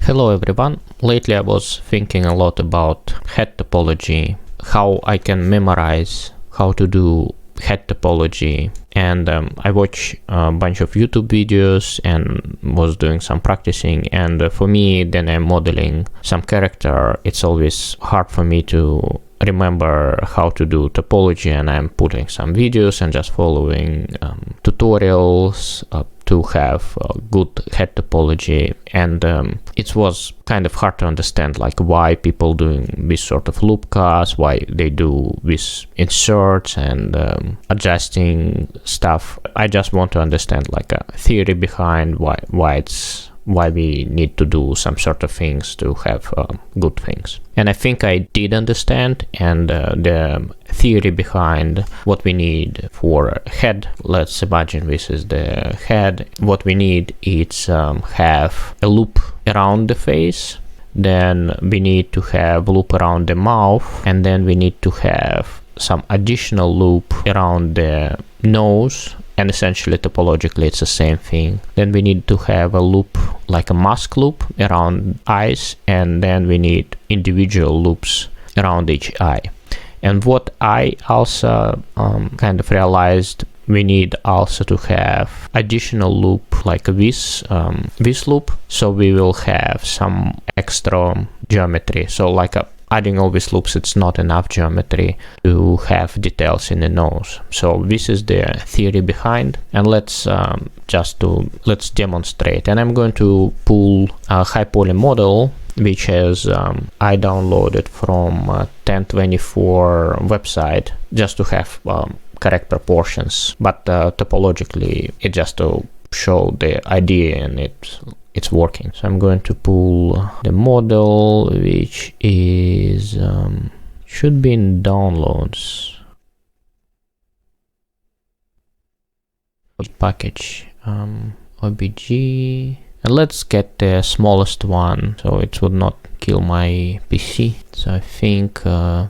Hello everyone. Lately I was thinking a lot about head topology, how I can memorize how to do head topology, and I watched a bunch of YouTube videos and was doing some practicing, and for me, then I'm modeling some character, it's always hard for me to remember how to do topology, and I'm putting some videos and just following tutorials to have good head topology, and it was kind of hard to understand like why people doing this sort of loop cuts, why they do this inserts and adjusting stuff. I just want to understand like a theory behind why we need to do some sort of things to have good things. And I think I did understand, and the theory behind what we need for a head, let's imagine this is the head. What we need is have a loop around the face, then we need to have loop around the mouth, and then we need to have some additional loop around the nose, and essentially topologically it's the same thing. Then we need to have a loop like a mask loop around eyes, and then we need individual loops around each eye. And what I also kind of realized, we need also to have additional loop like this loop, so we will have some extra geometry. So like adding all these loops, it's not enough geometry to have details in the nose. So this is the theory behind, and let's demonstrate. And I'm going to pull a high poly model, which has I downloaded from 1024 website, just to have correct proportions, but topologically it just to show the idea, and it's working. So I'm going to pull the model, which is should be in downloads package, obj, and let's get the smallest one so it would not kill my PC. So I think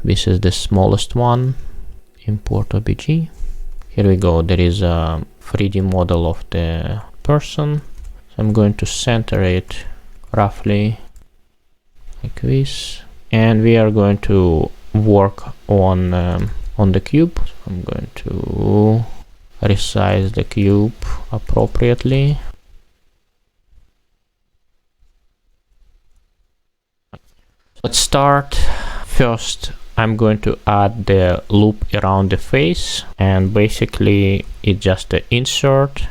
this is the smallest one. Import obj. Here we go. There is a 3D model of the person. So I'm going to center it roughly like this, and we are going to work on the cube. So I'm going to resize the cube appropriately. Let's start. First, I'm going to add the loop around the face, and basically it's just the insert.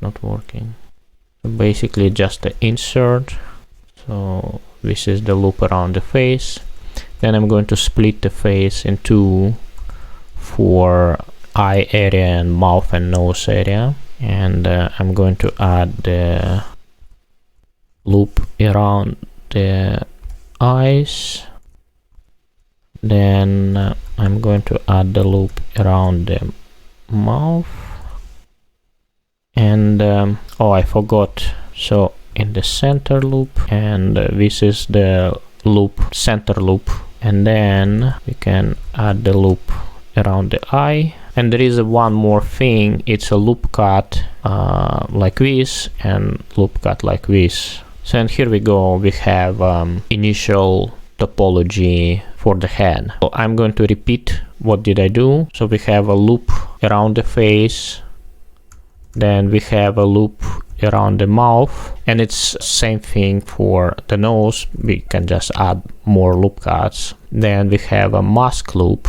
Not working. So basically just the insert. So this is the loop around the face. Then I'm going to split the face in two for eye area and mouth and nose area, and I'm going to add the loop around the eyes. Then I'm going to add the loop around the mouth. And oh, I forgot. So in the center loop, and this is the loop, center loop, and then we can add the loop around the eye. And there is one more thing, it's a loop cut like this and loop cut like this. So and here we go, we have initial topology for the head. So I'm going to repeat what did I do. So we have a loop around the face, then we have a loop around the mouth, and it's same thing for the nose. We can just add more loop cuts. Then we have a mask loop.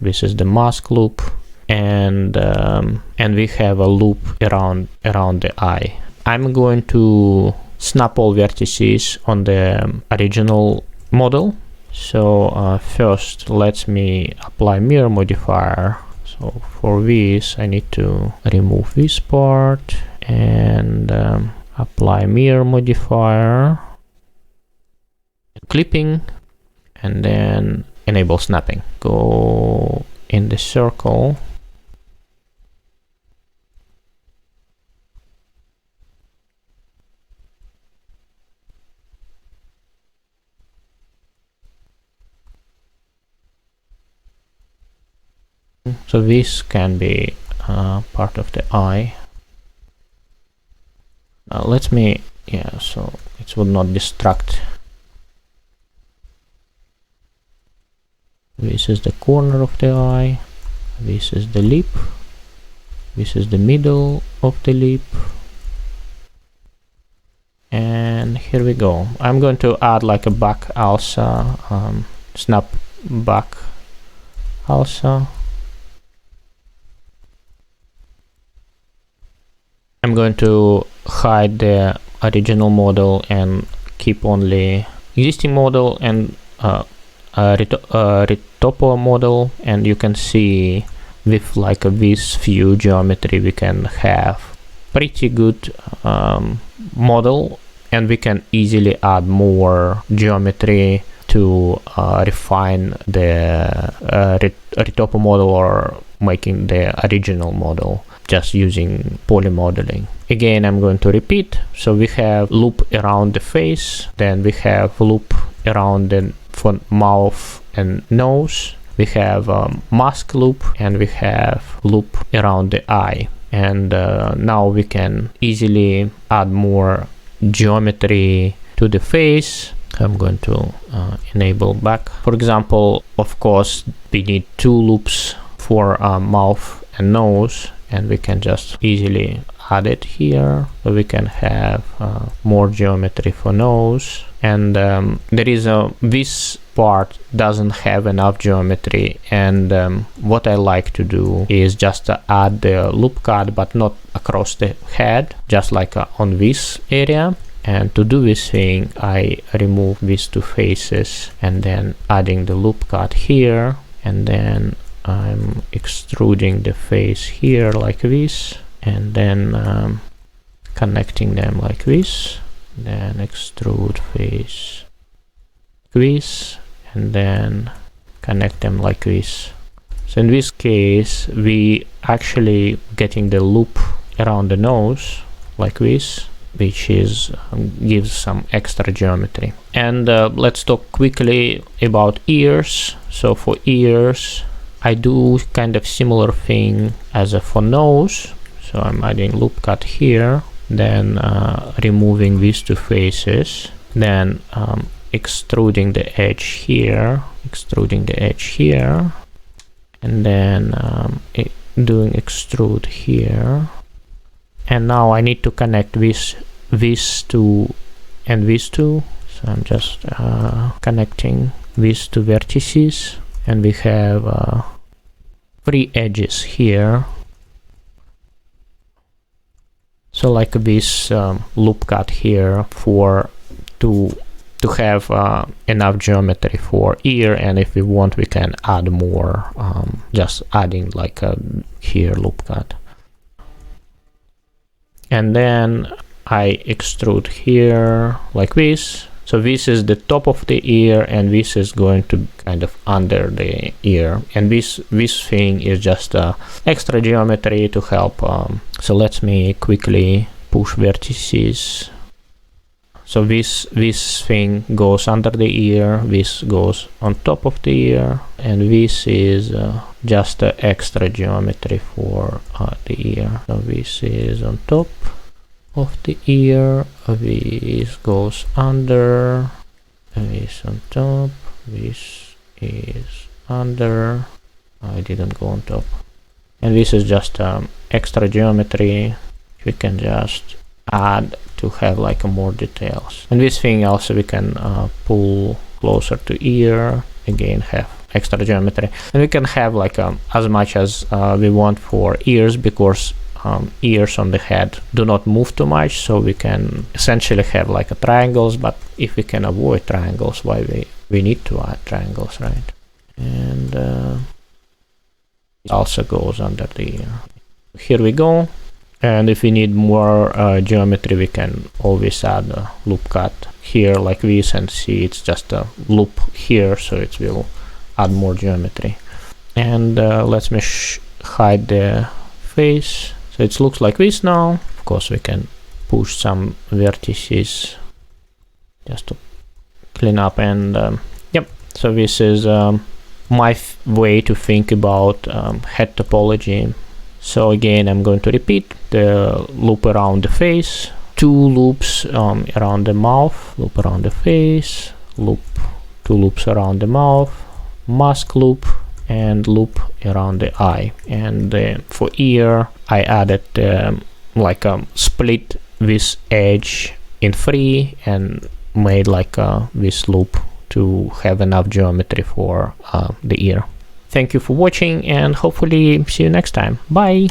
This is the mask loop, and we have a loop around the eye. I'm going to snap all vertices on the original model. So first let me apply mirror modifier. So for this I need to remove this part and apply mirror modifier, clipping, and then enable snapping. Go in the circle, so this can be part of the eye. Let me yeah, so it would not distract. This is the corner of the eye, this is the lip, this is the middle of the lip, and here we go. I'm going to add like a back also, snap back also. I'm going to hide the original model and keep only existing model and retopo model, and you can see with like this view geometry we can have pretty good model, and we can easily add more geometry to refine the retopo model or making the original model just using polymodeling. Again, I'm going to repeat. So we have loop around the face, then we have loop around the for mouth and nose, we have mask loop, and we have loop around the eye. And now we can easily add more geometry to the face. I'm going to enable back. For example, of course, we need 2 loops for mouth and nose, and we can just easily add it here. So we can have more geometry for nose. And there is this part doesn't have enough geometry, and what I like to do is just add the loop cut, but not across the head, just like on this area. And to do this thing, I remove these 2 faces and then adding the loop cut here, and then I'm extruding the face here like this, and then connecting them like this, then extrude face like this, and then connect them like this. So in this case, we actually getting the loop around the nose like this, which is gives some extra geometry. And let's talk quickly about ears. So for ears, I do kind of similar thing as for nose. So I'm adding loop cut here, then removing these 2 faces, then extruding the edge here, and then doing extrude here. And now I need to connect these 2 and these 2. So I'm just connecting these 2 vertices, and we have 3 edges here. So like this loop cut here for to have enough geometry for ear, and if we want we can add more, just adding like a here loop cut. And then I extrude here like this. So this is the top of the ear, and this is going to kind of under the ear, and this thing is just extra geometry to help. So let me quickly push vertices. So this thing goes under the ear, this goes on top of the ear, and this is just extra geometry for the ear. So this is on top of the ear, this goes under, this on top, this is under, I didn't go on top, and this is just extra geometry we can just add to have like more details. And this thing also we can pull closer to ear, again have extra geometry, and we can have like as much as we want for ears, because ears on the head do not move too much, so we can essentially have like a triangles. But if we can avoid triangles, why we need to add triangles, right? And it also goes under the ear. Here we go. And if we need more geometry, we can always add a loop cut here like this, and see it's just a loop here, so it will add more geometry. And let me hide the face. So it looks like this now. Of course, we can push some vertices just to clean up. And yep, so this is my way to think about head topology. So again, I'm going to repeat the loop around the face, 2 loops around the mouth, loop around the face, loop, 2 loops around the mouth, mask loop, and loop around the eye. And for ear, I added like a split this edge in 3 and made like this loop to have enough geometry for the ear. Thank you for watching, and hopefully see you next time. Bye!